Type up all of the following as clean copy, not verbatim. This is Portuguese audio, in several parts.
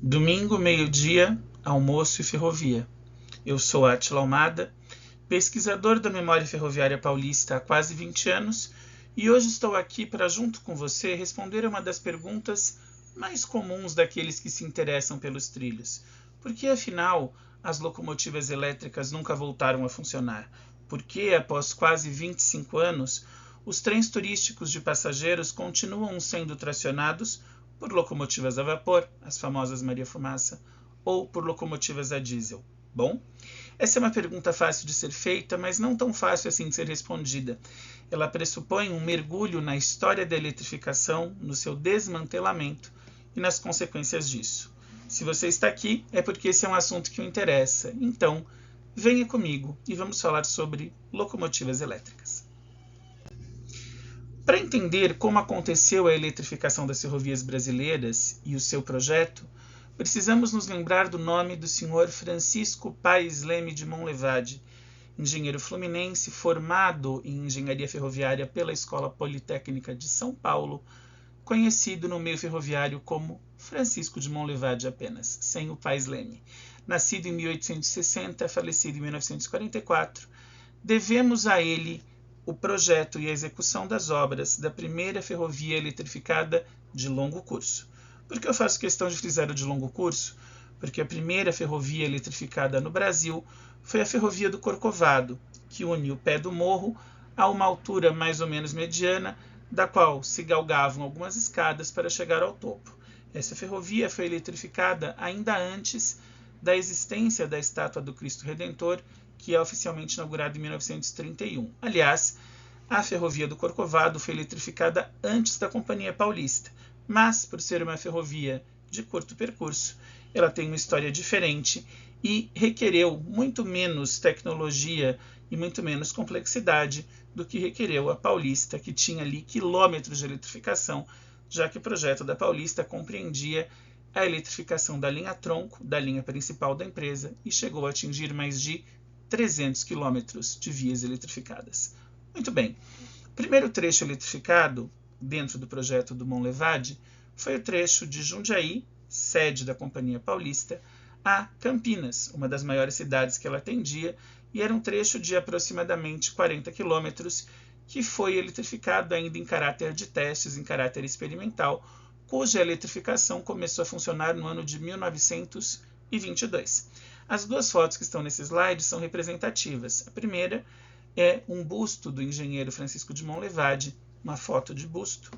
Domingo, meio-dia, almoço e ferrovia. Eu sou Átila Almada, pesquisador da Memória Ferroviária Paulista há quase 20 anos e hoje estou aqui para, junto com você, responder a uma das perguntas mais comuns daqueles que se interessam pelos trilhos. Por que, afinal, as locomotivas elétricas nunca voltaram a funcionar? Por que, após quase 25 anos, os trens turísticos de passageiros continuam sendo tracionados por locomotivas a vapor, as famosas Maria Fumaça, ou por locomotivas a diesel? Bom, essa é uma pergunta fácil de ser feita, mas não tão fácil assim de ser respondida. Ela pressupõe um mergulho na história da eletrificação, no seu desmantelamento e nas consequências disso. Se você está aqui, é porque esse é um assunto que o interessa. Então, venha comigo e vamos falar sobre locomotivas elétricas. Para entender como aconteceu a eletrificação das ferrovias brasileiras e o seu projeto, precisamos nos lembrar do nome do Sr. Francisco Paes Leme de Monlevade, engenheiro fluminense formado em engenharia ferroviária pela Escola Politécnica de São Paulo, conhecido no meio ferroviário como Francisco de Monlevade apenas, sem o Paes Leme. Nascido em 1860, falecido em 1944, devemos a ele o projeto e a execução das obras da primeira ferrovia eletrificada de longo curso. Por que eu faço questão de frisar o de longo curso? Porque a primeira ferrovia eletrificada no Brasil foi a Ferrovia do Corcovado, que une o pé do morro a uma altura mais ou menos mediana, da qual se galgavam algumas escadas para chegar ao topo. Essa ferrovia foi eletrificada ainda antes da existência da estátua do Cristo Redentor, que é oficialmente inaugurado em 1931. Aliás, a Ferrovia do Corcovado foi eletrificada antes da Companhia Paulista, mas, por ser uma ferrovia de curto percurso, ela tem uma história diferente e requereu muito menos tecnologia e muito menos complexidade do que requereu a Paulista, que tinha ali quilômetros de eletrificação, já que o projeto da Paulista compreendia a eletrificação da linha tronco, da linha principal da empresa, e chegou a atingir mais de 300 quilômetros de vias eletrificadas. Muito bem, o primeiro trecho eletrificado dentro do projeto do Monlevade foi o trecho de Jundiaí, sede da Companhia Paulista, a Campinas, uma das maiores cidades que ela atendia, e era um trecho de aproximadamente 40 quilômetros que foi eletrificado ainda em caráter de testes, em caráter experimental, cuja eletrificação começou a funcionar no ano de 1922. As duas fotos que estão nesse slide são representativas. A primeira é um busto do engenheiro Francisco de Monlevade, uma foto de busto.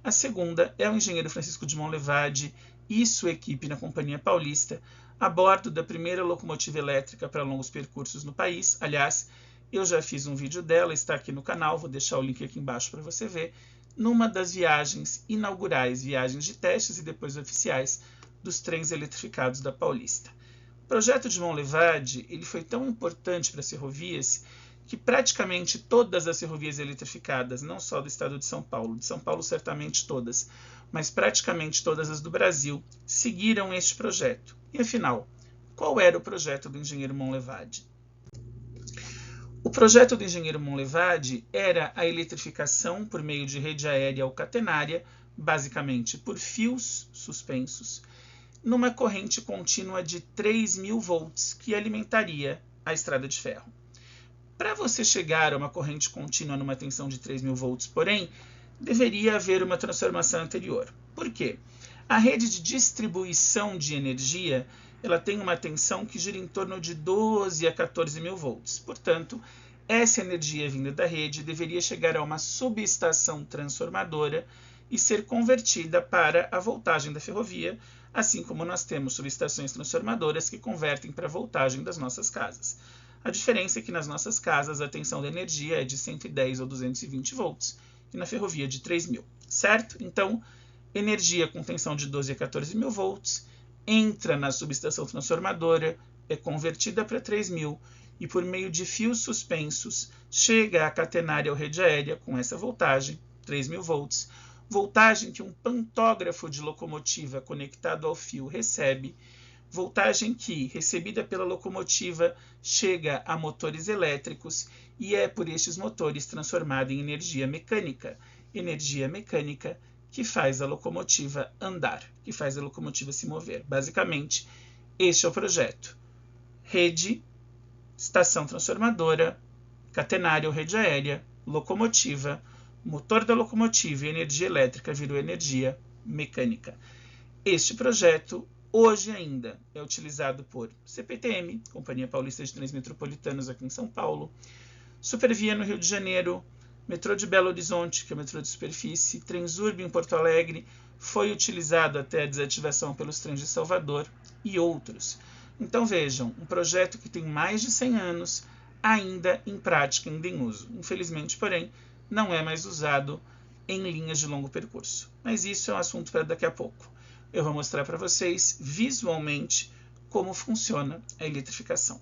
A segunda é o engenheiro Francisco de Monlevade e sua equipe na Companhia Paulista, a bordo da primeira locomotiva elétrica para longos percursos no país. Aliás, eu já fiz um vídeo dela, está aqui no canal, vou deixar o link aqui embaixo para você ver, numa das viagens inaugurais, viagens de testes e depois oficiais, dos trens eletrificados da Paulista. O projeto de Monlevade ele foi tão importante para as ferrovias que praticamente todas as ferrovias eletrificadas, não só do estado de São Paulo certamente todas, mas praticamente todas as do Brasil, seguiram este projeto. E afinal, qual era o projeto do engenheiro Monlevade? O projeto do engenheiro Monlevade era a eletrificação por meio de rede aérea ou catenária, basicamente por fios suspensos, numa corrente contínua de 3.000 volts que alimentaria a estrada de ferro. Para você chegar a uma corrente contínua numa tensão de 3.000 volts, porém, deveria haver uma transformação anterior. Por quê? A rede de distribuição de energia ela tem uma tensão que gira em torno de 12 a 14.000 volts. Portanto, essa energia vinda da rede deveria chegar a uma subestação transformadora e ser convertida para a voltagem da ferrovia, assim como nós temos subestações transformadoras que convertem para a voltagem das nossas casas. A diferença é que nas nossas casas a tensão da energia é de 110 ou 220 volts e na ferrovia de 3.000, certo? Então, energia com tensão de 12 a 14.000 volts entra na subestação transformadora, é convertida para 3.000 e por meio de fios suspensos chega à catenária ou rede aérea com essa voltagem, 3.000 volts, voltagem que um pantógrafo de locomotiva conectado ao fio recebe, voltagem que, recebida pela locomotiva, chega a motores elétricos e é por estes motores transformada em energia mecânica que faz a locomotiva andar, que faz a locomotiva se mover. Basicamente, este é o projeto. Rede, estação transformadora, catenária ou rede aérea, locomotiva, motor da locomotiva e energia elétrica virou energia mecânica. Este projeto, hoje ainda, é utilizado por CPTM, Companhia Paulista de Trens Metropolitanos aqui em São Paulo, Supervia no Rio de Janeiro, Metrô de Belo Horizonte, que é o metrô de superfície, Transurb em Porto Alegre, foi utilizado até a desativação pelos trens de Salvador e outros. Então vejam, um projeto que tem mais de 100 anos, ainda em prática, ainda em uso. Infelizmente, porém, não é mais usado em linhas de longo percurso. Mas isso é um assunto para daqui a pouco. Eu vou mostrar para vocês visualmente como funciona a eletrificação.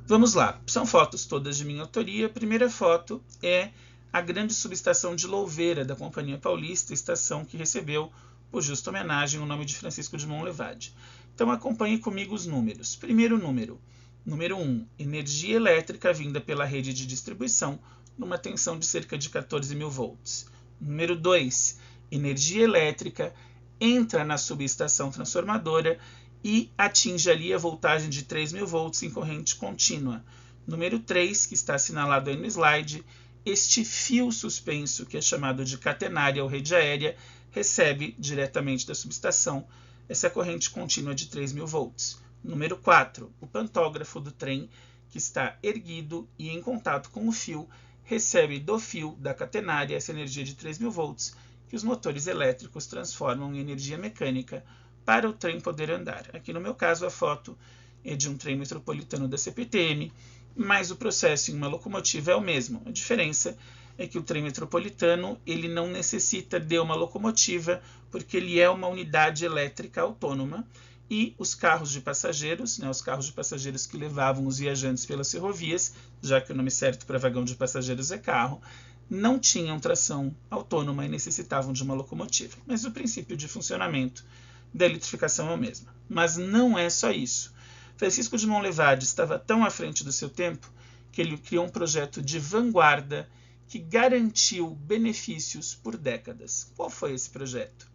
Vamos lá, são fotos todas de minha autoria. A primeira foto é a grande subestação de Louveira da Companhia Paulista, estação que recebeu, por justa homenagem, o nome de Francisco de Monlevade. Então acompanhe comigo os números. Primeiro número, número 1, energia elétrica vinda pela rede de distribuição, numa tensão de cerca de 14.000 volts. Número 2, energia elétrica entra na subestação transformadora e atinge ali a voltagem de 3.000 volts em corrente contínua. Número 3, que está assinalado aí no slide, este fio suspenso, que é chamado de catenária ou rede aérea, recebe diretamente da subestação essa corrente contínua de 3.000 volts. Número 4, o pantógrafo do trem, que está erguido e em contato com o fio, recebe do fio da catenária essa energia de 3.000 volts, que os motores elétricos transformam em energia mecânica para o trem poder andar. Aqui no meu caso a foto é de um trem metropolitano da CPTM, mas o processo em uma locomotiva é o mesmo. A diferença é que o trem metropolitano ele não necessita de uma locomotiva, porque ele é uma unidade elétrica autônoma, e os carros de passageiros, os carros de passageiros que levavam os viajantes pelas ferrovias, já que o nome certo para vagão de passageiros é carro, não tinham tração autônoma e necessitavam de uma locomotiva. Mas o princípio de funcionamento da eletrificação é o mesmo. Mas não é só isso. Francisco de Monlevade estava tão à frente do seu tempo que ele criou um projeto de vanguarda que garantiu benefícios por décadas. Qual foi esse projeto?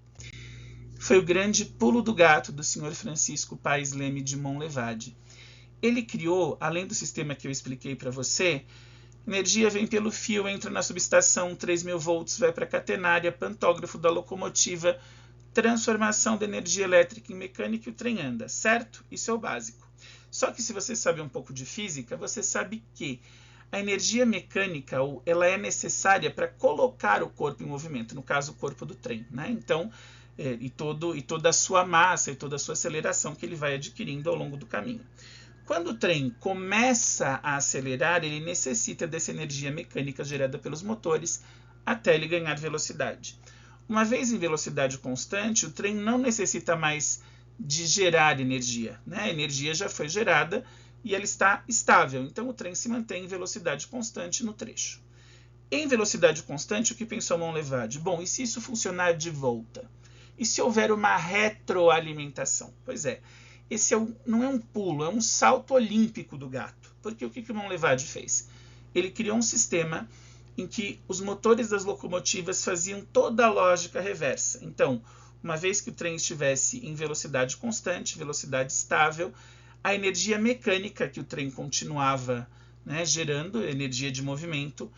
Foi o grande pulo do gato do Sr. Francisco Paes Leme de Monlevade. Ele criou, além do sistema que eu expliquei para você, energia vem pelo fio, entra na subestação, 3.000 volts, vai para a catenária, pantógrafo da locomotiva, transformação da energia elétrica em mecânica e o trem anda, certo? Isso é o básico. Só que se você sabe um pouco de física, você sabe que a energia mecânica ela é necessária para colocar o corpo em movimento, no caso o corpo do trem, né? Então, e toda a sua massa e toda a sua aceleração que ele vai adquirindo ao longo do caminho. Quando o trem começa a acelerar, ele necessita dessa energia mecânica gerada pelos motores até ele ganhar velocidade. Uma vez em velocidade constante, o trem não necessita mais de gerar energia, né? A energia já foi gerada e ela está estável, então o trem se mantém em velocidade constante no trecho. Em velocidade constante, o que pensou Monlevade? Bom, e se isso funcionar de volta? E se houver uma retroalimentação? Pois é, esse não é um pulo, é um salto olímpico do gato. Porque o que o Monlevade fez? Ele criou um sistema em que os motores das locomotivas faziam toda a lógica reversa. Então, uma vez que o trem estivesse em velocidade constante, velocidade estável, a energia mecânica que o trem continuava, gerando, energia de movimento,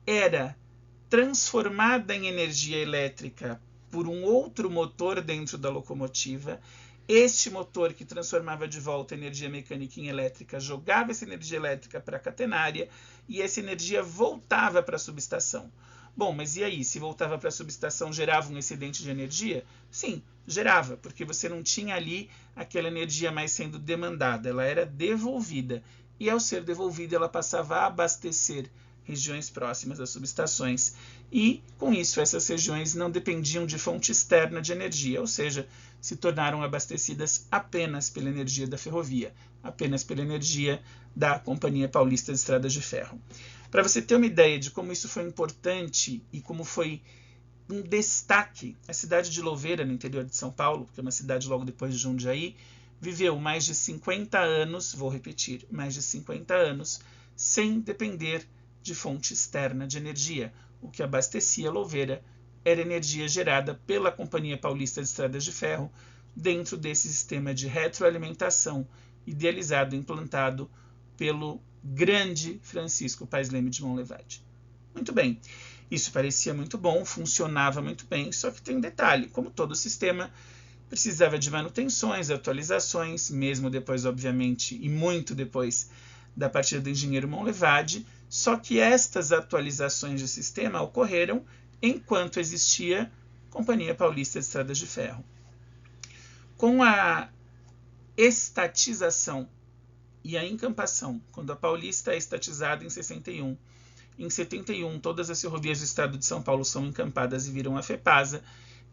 era transformada em energia elétrica por um outro motor dentro da locomotiva. Este motor que transformava de volta a energia mecânica em elétrica jogava essa energia elétrica para a catenária e essa energia voltava para a subestação. Bom, mas e aí? Se voltava para a subestação, gerava um excedente de energia? Sim, gerava, porque você não tinha ali aquela energia mais sendo demandada, ela era devolvida. E ao ser devolvida, ela passava a abastecer regiões próximas às subestações. E, com isso, essas regiões não dependiam de fonte externa de energia, ou seja, se tornaram abastecidas apenas pela energia da ferrovia, apenas pela energia da Companhia Paulista de Estradas de Ferro. Para você ter uma ideia de como isso foi importante e como foi um destaque, a cidade de Louveira, no interior de São Paulo, que é uma cidade logo depois de Jundiaí, viveu mais de 50 anos, vou repetir, mais de 50 anos, sem depender de fonte externa de energia, o que abastecia Louveira era energia gerada pela Companhia Paulista de Estradas de Ferro dentro desse sistema de retroalimentação idealizado e implantado pelo grande Francisco Paes Leme de Monlevade. Muito bem, isso parecia muito bom, funcionava muito bem, só que tem um detalhe, como todo sistema precisava de manutenções, atualizações, mesmo depois, obviamente, e muito depois da partida do engenheiro Monlevade, só que estas atualizações de sistema ocorreram enquanto existia Companhia Paulista de Estradas de Ferro. Com a estatização e a encampação, quando a Paulista é estatizada em 61, em 71 todas as ferrovias do estado de São Paulo são encampadas e viram a FEPASA,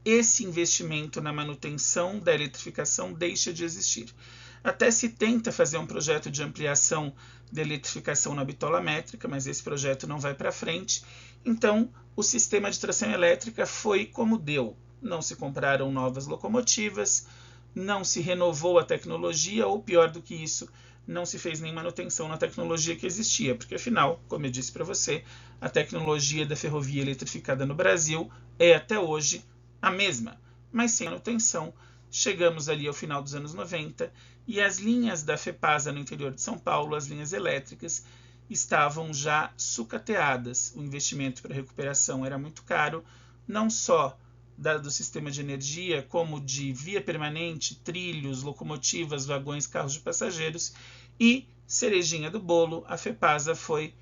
esse investimento na manutenção da eletrificação deixa de existir. Até se tenta fazer um projeto de ampliação da eletrificação na bitola métrica, mas esse projeto não vai para frente. Então, o sistema de tração elétrica foi como deu. Não se compraram novas locomotivas, não se renovou a tecnologia, ou pior do que isso, não se fez nem manutenção na tecnologia que existia, porque afinal, como eu disse para você, a tecnologia da ferrovia eletrificada no Brasil é até hoje a mesma, mas sem manutenção. Chegamos ali ao final dos anos 90 e as linhas da FEPASA no interior de São Paulo, as linhas elétricas, estavam já sucateadas. O investimento para recuperação era muito caro, não só do sistema de energia, como de via permanente, trilhos, locomotivas, vagões, carros de passageiros, e, cerejinha do bolo, a FEPASA foi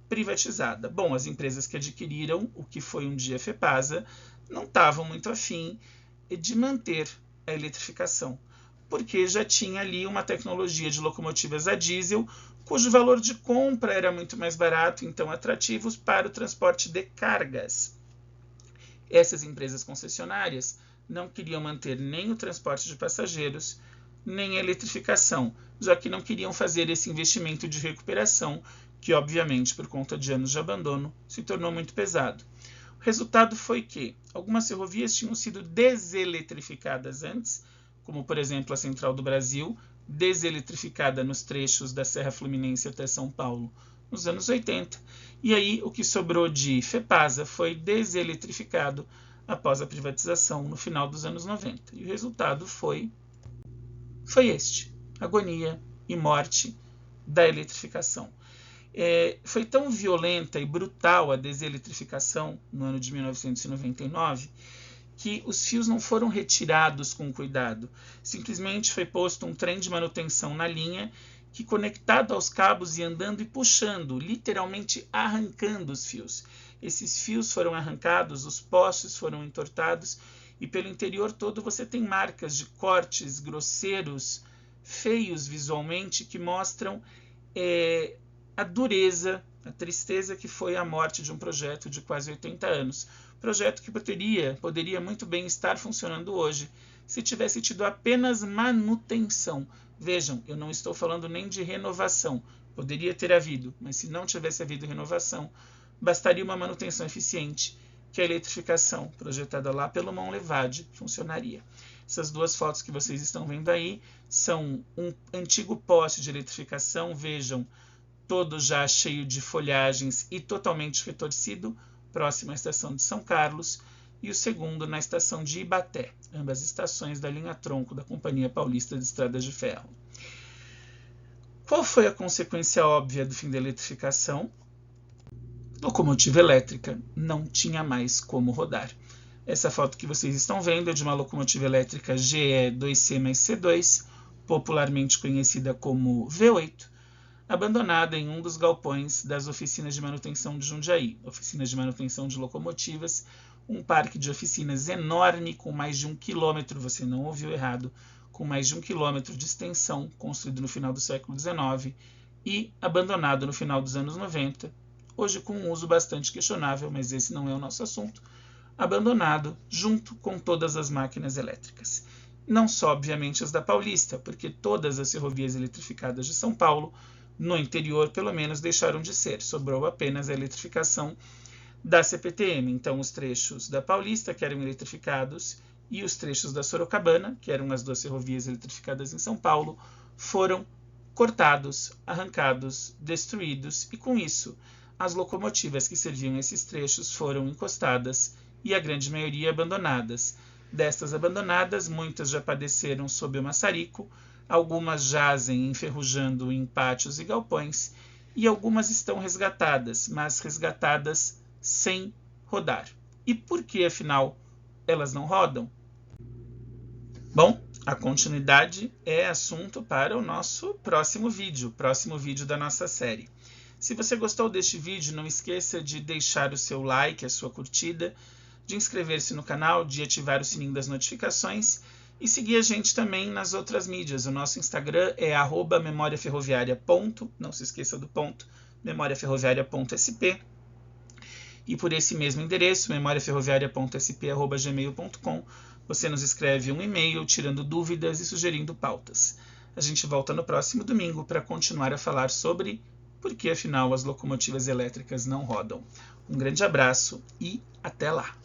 privatizada. Bom, as empresas que adquiriram o que foi um dia a FEPASA não estavam muito afim de manter a eletrificação, porque já tinha ali uma tecnologia de locomotivas a diesel, cujo valor de compra era muito mais barato, então atrativos para o transporte de cargas. Essas empresas concessionárias não queriam manter nem o transporte de passageiros, nem a eletrificação, já que não queriam fazer esse investimento de recuperação, que obviamente, por conta de anos de abandono, se tornou muito pesado. O resultado foi que algumas ferrovias tinham sido deseletrificadas antes, como por exemplo a Central do Brasil, deseletrificada nos trechos da Serra Fluminense até São Paulo nos anos 80, e aí o que sobrou de FEPASA foi deseletrificado após a privatização no final dos anos 90. E o resultado foi este: agonia e morte da eletrificação. Foi tão violenta e brutal a deseletrificação no ano de 1999 que os fios não foram retirados com cuidado. Simplesmente foi posto um trem de manutenção na linha que, conectado aos cabos, ia andando e puxando, literalmente arrancando os fios. Esses fios foram arrancados, os postes foram entortados e pelo interior todo você tem marcas de cortes grosseiros, feios visualmente, que mostram a dureza, a tristeza que foi a morte de um projeto de quase 80 anos. Projeto que poderia muito bem estar funcionando hoje se tivesse tido apenas manutenção. Vejam, eu não estou falando nem de renovação. Poderia ter havido, mas se não tivesse havido renovação, bastaria uma manutenção eficiente, que a eletrificação projetada lá pelo Monlevade funcionaria. Essas duas fotos que vocês estão vendo aí são um antigo poste de eletrificação, vejam, todo já cheio de folhagens e totalmente retorcido, próximo à estação de São Carlos, e o segundo na estação de Ibaté, ambas estações da linha tronco da Companhia Paulista de Estradas de Ferro. Qual foi a consequência óbvia do fim da eletrificação? Locomotiva elétrica não tinha mais como rodar. Essa foto que vocês estão vendo é de uma locomotiva elétrica GE 2C mais C2, popularmente conhecida como V8, abandonada em um dos galpões das oficinas de manutenção de Jundiaí, oficinas de manutenção de locomotivas, um parque de oficinas enorme com mais de 1 quilômetro, você não ouviu errado, com mais de 1 quilômetro de extensão, construído no final do século XIX e abandonado no final dos anos 90, hoje com um uso bastante questionável, mas esse não é o nosso assunto, abandonado junto com todas as máquinas elétricas. Não só, obviamente, as da Paulista, porque todas as ferrovias eletrificadas de São Paulo, no interior, pelo menos, deixaram de ser. Sobrou apenas a eletrificação da CPTM. Então, os trechos da Paulista, que eram eletrificados, e os trechos da Sorocabana, que eram as duas ferrovias eletrificadas em São Paulo, foram cortados, arrancados, destruídos, e com isso, as locomotivas que serviam esses trechos foram encostadas e a grande maioria abandonadas. Destas abandonadas, muitas já padeceram sob o maçarico, algumas jazem enferrujando em pátios e galpões, e algumas estão resgatadas, mas resgatadas sem rodar. E por que, afinal, elas não rodam? Bom, a continuidade é assunto para o nosso próximo vídeo da nossa série. Se você gostou deste vídeo, não esqueça de deixar o seu like, a sua curtida, de inscrever-se no canal, de ativar o sininho das notificações e seguir a gente também nas outras mídias. O nosso Instagram é @memoriaferroviaria. Não se esqueça do ponto, memoriaferroviaria.sp. E por esse mesmo endereço, memoriaferroviaria.sp@gmail.com, você nos escreve um e-mail tirando dúvidas e sugerindo pautas. A gente volta no próximo domingo para continuar a falar sobre por que, afinal, as locomotivas elétricas não rodam. Um grande abraço e até lá!